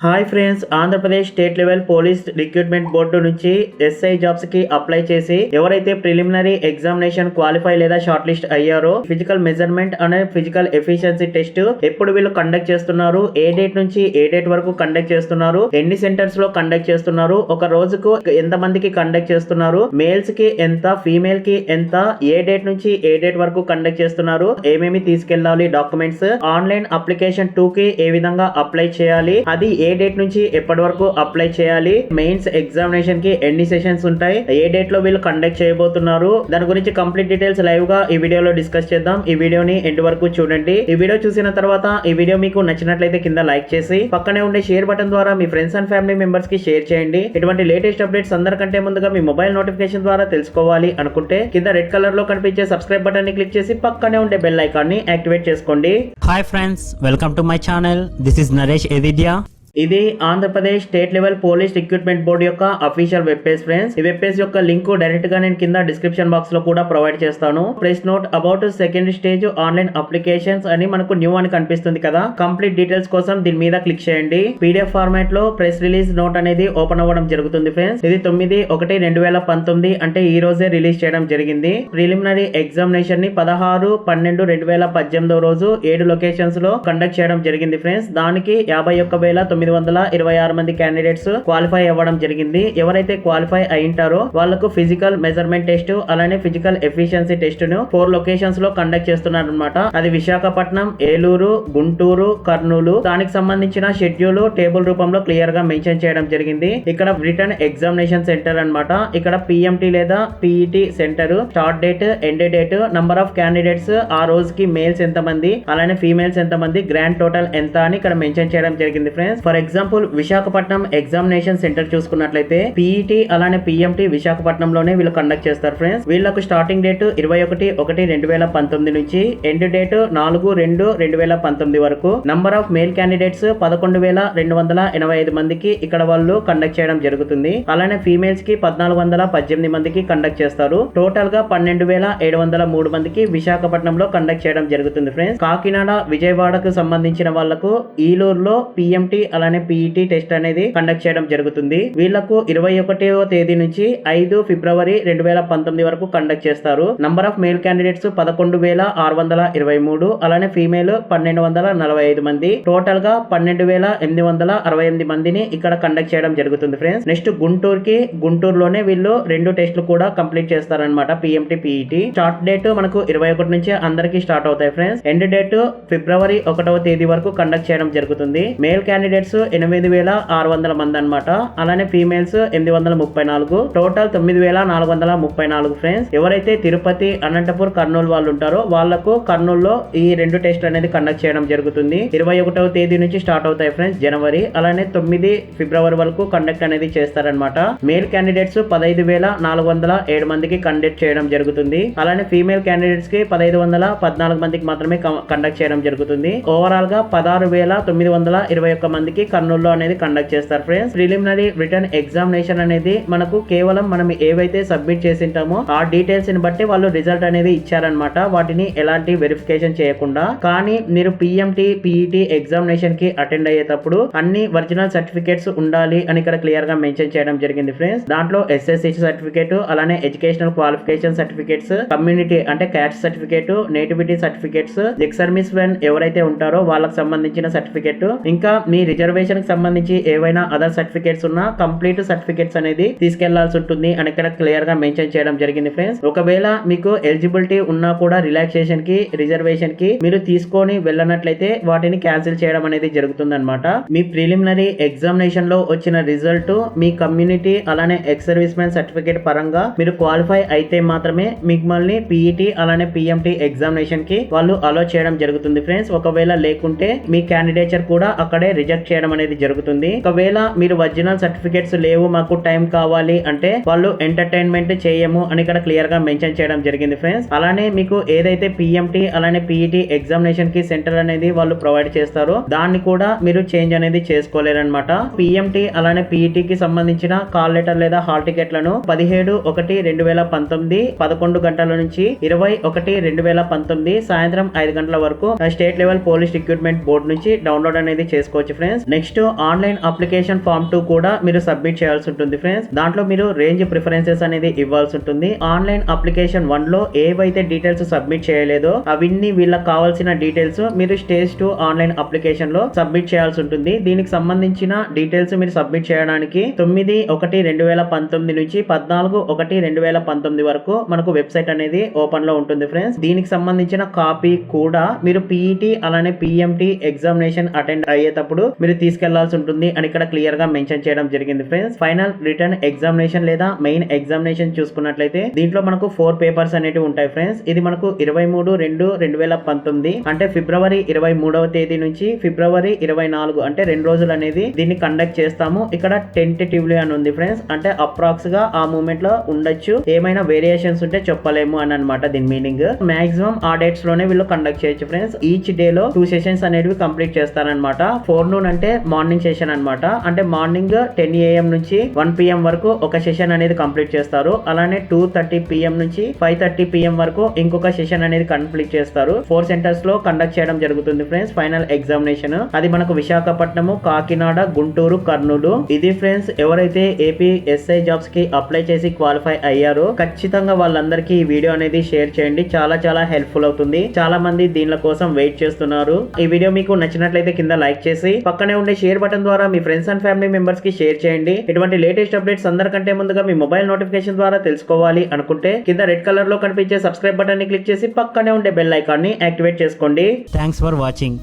Hi friends, Andhra Pradesh state level police recruitment board నుంచి SI jobs కి apply చేసి ఎవరైతే ప్రిలిమినరీ ఎగ్జామినేషన్ క్వాలిఫై లేదా షార్ట్ లిస్ట్ అయ్యారో ఫిజికల్ మెజర్మెంట్ అనే ఫిజికల్ ఎఫిషియన్సీ టెస్ట్ ఎప్పుడు వీళ్ళు కండక్ట్ చేస్తున్నారు, ఏ డేట్ నుంచి ఏ డేట్ వరకు కండక్ట్ చేస్తున్నారు, ఎన్ని సెంటర్స్ లో కండక్ట్ చేస్తున్నారు, ఒక రోజుకు ఎంత మందికి కండక్ట్ చేస్తున్నారు, మేల్స్ కి ఎంత, ఫీమేల్ కి ఎంత, ఏ డేట్ నుంచి ఏ డేట్ వరకు కండక్ట్ చేస్తున్నారు, ఏమేమి తీసుకెళ్లాలి డాక్యుమెంట్స్, ఆన్లైన్ అప్లికేషన్ 2 కి ఏ విధంగా అప్లై చేయాలి, అది ఏ డేట్ నుంచి ఎప్పటి వరకు అప్లై చేయాలి, మెయిన్స్ ఎగ్జామినేషన్ కి ఎన్ని సెషన్స్ ఉంటాయి, ఏ డేట్ లో వీళ్ళు కండక్ట్ చేయబోతున్నారు, దాని గురించి కంప్లీట్ డీటెయిల్స్ లైవ్ గా ఈ వీడియోలో డిస్కస్ చేద్దాం. ఈ వీడియోని ఎండ్ వరకు చూడండి. ఈ వీడియో చూసిన తర్వాత ఈ వీడియో మీకు నచ్చినట్లయితే కింద లైక్ చేసి పక్కనే ఉండే షేర్ బటన్ ద్వారా మీ ఫ్రెండ్స్ అండ్ ఫ్యామిలీ మెంబర్స్ కి షేర్ చేయండి. ఇటువంటి లేటెస్ట్ అప్డేట్స్ అందరికంటే ముందుగా మీ మొబైల్ నోటిఫికేషన్ ద్వారా తెలుసుకోవాలి అనుకుంటే కింద రెడ్ కలర్ లో కనిపించే సబ్స్క్రైబ్ బటన్ ని క్లిక్ చేసి పక్కనే ఉండే బెల్ ఐకాన్ ని యాక్టివేట్ చేసుకోండి. Hi friends, welcome to my channel. This is Naresh ఎదిద్యా. ఇది Andhra Pradesh state level police recruitment board యొక్క అఫీషియల్ వెబ్ పేజ్ ఫ్రెండ్స్. ఈ వెబ్ పేజ్ యొక్క లింక్ డైరెక్ట్ గా నేను కింద డిస్క్రిప్షన్ బాక్స్ లో కూడా ప్రొవైడ్ చేస్తాను. Press note about second stage online applications అని మనకు న్యూ అని కనిపిస్తుంది కదా. కంప్లీట్ డీటెయిల్స్ కోసం దీని మీద క్లిక్ చేయండి. PDF ఫార్మాట్ లో ప్రెస్ రిలీజ్ నోట్ అనేది ఓపెన్ అవ్వడం జరుగుతుంది ఫ్రెండ్స్. ఇది 9/1/2019 అంటే ఈ రోజే రిలీజ్ చేయడం జరిగింది. ప్రిలిమినరీ ఎగ్జామినేషన్ ని 16/12/2018 రోజు 7 లొకేషన్స్ లో కండక్ట్ చేయడం జరిగింది ఫ్రెండ్స్. దానికి 51,926 మంది క్యాండిడేట్స్ క్వాలిఫై అవ్వడం జరిగింది. ఎవరైతే క్వాలిఫై అయింటారో వాళ్ళకు ఫిజికల్ మెజర్మెంట్ టెస్ట్ అలానే ఫిజికల్ ఎఫిషియన్సీ టెస్ట్ ను 4 లొకేషన్స్ లో కండక్ట్ చేస్తున్నారు అనమాట. అది విశాఖపట్నం, ఏలూరు, గుంటూరు, కర్నూలు. దానికి సంబంధించిన షెడ్యూల్ టేబుల్ రూపంలో క్లియర్ గా మెన్షన్ చేయడం జరిగింది. ఇక్కడ రిటర్న్ ఎగ్జామినేషన్ సెంటర్ అన్నమాట. ఇక్కడ PMT లేదా PET centre, start date, end date, number of candidates, ఆ రోజుకి మేల్స్ ఎంత మంది అలానే ఫీమేల్స్ ఎంత మంది, గ్రాండ్ టోటల్ ఎంత అని ఇక్కడ మెన్షన్ చేయడం జరిగింది friends. For example Visakhapatnam examination centre చూసుకున్నట్లయితే PET అలానే PMT విశాఖపట్నంలోనే వీళ్ళు కండక్ట్ చేస్తారు ఫ్రెండ్స్. వీళ్ళకు స్టార్టింగ్ డేట్ 21/1/2019 నుంచి ఎండ్ డేట్ 4/2/2019 వరకు. నంబర్ ఆఫ్ మేల్ క్యాండిడేట్స్ 11,285 మందికి ఇక్కడ వాళ్ళు కండక్ట్ చేయడం జరుగుతుంది. అలానే ఫీమేల్స్ కి 1,418 మందికి కండక్ట్ చేస్తారు. టోటల్ గా 12,703 మందికి విశాఖపట్నంలో కండక్ట్ చేయడం జరుగుతుంది ఫ్రెండ్స్. కాకినాడ, విజయవాడకు సంబంధించిన వాళ్లకు ఈలూరులో PMT అలానే PET టెస్ట్ అనేది కండక్ట్ చేయడం జరుగుతుంది. వీళ్లకు 21వ తేదీ నుంచి 5 ఫిబ్రవరి 2019 వరకు కండక్ట్ చేస్తారు. నంబర్ ఆఫ్ మేల్ క్యాండిడేట్స్ 11,623 అలానే ఫీమేల్ 1,245 మంది. టోటల్ గా 12,868 మందిని ఇక్కడ కండక్ట్ చేయడం జరుగుతుంది ఫ్రెండ్స్. నెక్స్ట్ గుంటూరులోనే వీళ్ళు 2 టెస్టులు కూడా కంప్లీట్ చేస్తారనమాట. PMT, PET. స్టార్ట్ డేట్ మనకు 21 నుంచి అందరికి స్టార్ట్ అవుతాయి ఫ్రెండ్స్. ఎండ్ డేట్ ఫిబ్రవరి 1వ తేదీ వరకు కండక్ట్ చేయడం జరుగుతుంది. మేల్ క్యాండిడేట్స్ 8,600 మంది అనమాట. అలానే ఫీమేల్స్ 834. Total 9,434 friends. ఎవరైతే తిరుపతి, అనంతపూర్, కర్నూలు వాళ్ళు ఉంటారో వాళ్లకు కర్నూలులో ఈ 2 టెస్ట్ అనేది కండక్ట్ చేయడం జరుగుతుంది. 21వ తేదీ నుంచి స్టార్ట్ అవుతాయి ఫ్రెండ్స్, జనవరి. అలానే 9 ఫిబ్రవరి వరకు కండక్ట్ అనేది చేస్తారనమాట. మేల్ క్యాండిడేట్స్ 15,407 మందికి కండక్ట్ చేయడం జరుగుతుంది. అలానే ఫీమేల్ క్యాండిడేట్స్ కి 1,514 మందికి మాత్రమే కండక్ట్ చేయడం జరుగుతుంది. ఓవరాల్ గా 16,921 మందికి కర్నూలులో అనేది కండక్ట్ చేస్తారు ఫ్రెండ్స్. ప్రిలిమినరీ రిటర్న్ ఎగ్జామినేషన్ అనేది మనకు కేవలం మనం ఏవైతే సబ్మిట్ చేసింటామో ఆ డీటెయిల్స్ ని బట్టి వాళ్ళు రిజల్ట్ అనేది ఇచ్చారనమాట. వాటిని ఎలాంటి వెరిఫికేషన్ చేయకుండా. కానీ మీరు PMT, PET ఎగ్జామినేషన్ కి అటెండ్ అయ్యేటప్పుడు అన్ని ఒరిజినల్ సర్టిఫికేట్స్ ఉండాలి అని ఇక్కడ క్లియర్ గా మెన్షన్ చేయడం జరిగింది ఫ్రెండ్స్. దాంట్లో SSC సర్టిఫికేట్, అలానే ఎడ్యుకేషనల్ క్వాలిఫికేషన్ సర్టిఫికేట్స్, కమ్యూనిటీ అంటే caste certificate, nativity certificates, ex service men ఎవరైతే ఉంటారో వాళ్ళకి సంబంధించిన సర్టిఫికేట్, ఇంకా మీ రిజర్వేషన్ కి సంబంధించి ఏవైనా అదర్ సర్టిఫికేట్స్ ఉన్నా కంప్లీట్ సర్టిఫికేట్స్ అనేది తీసుకెళ్లాల్సి ఉంటుంది అని ఇక్కడ క్లియర్ గా మెన్షన్ చేయడం జరిగింది ఫ్రెండ్స్. ఒకవేళ మీకు ఎలిజిబిలిటీ ఉన్నా కూడా రిలాక్సేషన్ కి, రిజర్వేషన్ కి మీరు తీసుకొని వెళ్ళనట్లయితే వాటిని క్యాన్సిల్ చేయడం అనేది జరుగుతుంది అనమాట. మీ ప్రిలిమినరీ ఎగ్జామినేషన్ లో వచ్చిన రిజల్ట్ మీ కమ్యూనిటీ అలానే ఎక్స్ సర్వీస్ మెన్ సర్టిఫికేట్ పరంగా మీరు క్వాలిఫై అయితే మాత్రమే మిమ్మల్ని PET అలానే PMT ఎగ్జామినేషన్ కి వాళ్ళు అలో చేయడం జరుగుతుంది ఫ్రెండ్స్. ఒకవేళ లేకుంటే మీ క్యాండిడేచర్ కూడా అక్కడే రిజెక్ట్ చేయడం అనేది జరుగుతుంది. ఒకవేళ మీరు ఒరిజినల్ సర్టిఫికేట్స్ లేవు, మాకు టైం కావాలి అంటే వాళ్ళు ఎంటర్టైన్మెంట్ చేయము అని ఇక్కడ క్లియర్ గా మెన్షన్ చేయడం జరిగింది ఫ్రెండ్స్. అలానే మీకు ఏదైతే PMT అలానే PET ఎగ్జామినేషన్ కి సెంటర్ అనేది వాళ్ళు ప్రొవైడ్ చేస్తారో దాన్ని కూడా మీరు చేంజ్ అనేది చేసుకోలేరన్నమాట. PMT అలానే PET కి సంబంధించిన కాల్ లెటర్ లేదా హాల్ టికెట్లను 17/1/2019 11 గంటల నుంచి 20/1/2019 సాయంత్రం 5 గంటల వరకు state level police recruitment board నుంచి డౌన్లోడ్ అనేది చేసుకోవచ్చు friends. Next online application form 2 కూడా మీరు సబ్మిట్ చేయాల్సి ఉంటుంది ఫ్రెండ్స్. దాంట్లో మీరు రేంజ్ ప్రిఫరెన్సెస్ అనేది ఇవ్వాల్సి ఉంటుంది. ఆన్లైన్ అప్లికేషన్ 1 లో ఏవైతే డీటెయిల్స్ సబ్మిట్ చేయలేదో అవన్నీ వీళ్ళకి కావాల్సిన డీటెయిల్స్ మీరు స్టేజ్ 2 ఆన్లైన్ అప్లికేషన్ లో సబ్మిట్ చేయాల్సి ఉంటుంది. దీనికి సంబంధించిన డీటెయిల్స్ మీరు సబ్మిట్ చేయడానికి 9/1/2019 నుంచి 14/1/2019 వరకు మనకు వెబ్సైట్ అనేది ఓపెన్ లో ఉంటుంది ఫ్రెండ్స్. దీనికి సంబంధించిన కాపీ కూడా మీరు పీఈటీ అలానే పిఎంటీ ఎగ్జామినేషన్ అటెండ్ అయ్యేటప్పుడు మీరు తీసుకెళ్లాల్సి ఉంటుంది అని ఇక్కడ క్లియర్ గా మెన్షన్ చేయడం జరిగింది ఫ్రెండ్స్. ఫైనల్ రిటర్న్ ఎగ్జామినేషన్ లేదా మెయిన్ ఎగ్జామినేషన్ చూసుకున్నట్లయితే దీంట్లో మనకు 4 పేపర్స్ అనేవి ఉంటాయి ఫ్రెండ్స్. ఇది మనకు 23/2/2019 అంటే ఫిబ్రవరి 23వ తేదీ నుంచి ఫిబ్రవరి 24 అంటే 2 రోజులు అనేది దీన్ని కండక్ట్ చేస్తాము. ఇక్కడ టెంటేటివ్లీ అని ఉంది ఫ్రెండ్స్, అంటే అప్రాక్స్ గా ఆ మూమెంట్ లో ఉండొచ్చు, ఏమైనా వేరియేషన్స్ ఉంటే చెప్పలేము అని అన్నమాట దీని మీనింగ్. మాక్సిమం ఆ డేట్స్ లోనే వీళ్ళు కండక్ట్ చేయొచ్చు ఫ్రెండ్స్. ఈచ్ డే లో 2 సెషన్స్ అనేవి కంప్లీట్ చేస్తారనమాట. ఫోర్నూన్ అంటే మార్నింగ్ సెషన్ అనమాట, అంటే మార్నింగ్ 10 AM నుంచి 1 PM వరకు ఒక సెషన్ అనేది కంప్లీట్ చేస్తారు. అలానే 2:30 PM నుంచి 5:30 PM వరకు ఇంకొక సెషన్ అనేది కంప్లీట్ చేస్తారు. 4 సెంటర్స్ లో కండక్ట్ చేయడం జరుగుతుంది ఫ్రెండ్స్ ఫైనల్ ఎగ్జామినేషన్. అది మనకు విశాఖపట్నము, కాకినాడ, గుంటూరు, కర్నూలు. ఇది ఫ్రెండ్స్ ఎవరైతే ఏపీ ఎస్ఐ జాబ్స్ కి అప్లై చేసి క్వాలిఫై అయ్యారో ఖచ్చితంగా వాళ్ళందరికీ ఈ వీడియో అనేది షేర్ చేయండి. చాలా చాలా హెల్ప్ఫుల్ అవుతుంది. చాలా మంది దీనిల కోసం వెయిట్ చేస్తున్నారు. ఈ వీడియో మీకు నచ్చినట్లయితే కింద లైక్ చేసి పక్కనే ఉండే షేర్ బటన్ ద్వారా మీ ఫ్రెండ్స్ అండ్ ఫ్యామిలీ మెంబర్స్ కి షేర్ చేయండి. ఇటువంటి లేటెస్ట్ అప్డేట్స్ అందరికంటే ముందుగా మీ మొబైల్ నోటిఫికేషన్ ద్వారా తెలుసుకోవాలి అనుకుంటే కింద రెడ్ కలర్ లో కనిపించే సబ్స్క్రైబ్ బటన్ ని క్లిక్ చేసి పక్కనే ఉండే బెల్ ఐకాన్ ని యాక్టివేట్ చేసుకోండి. Thanks for watching.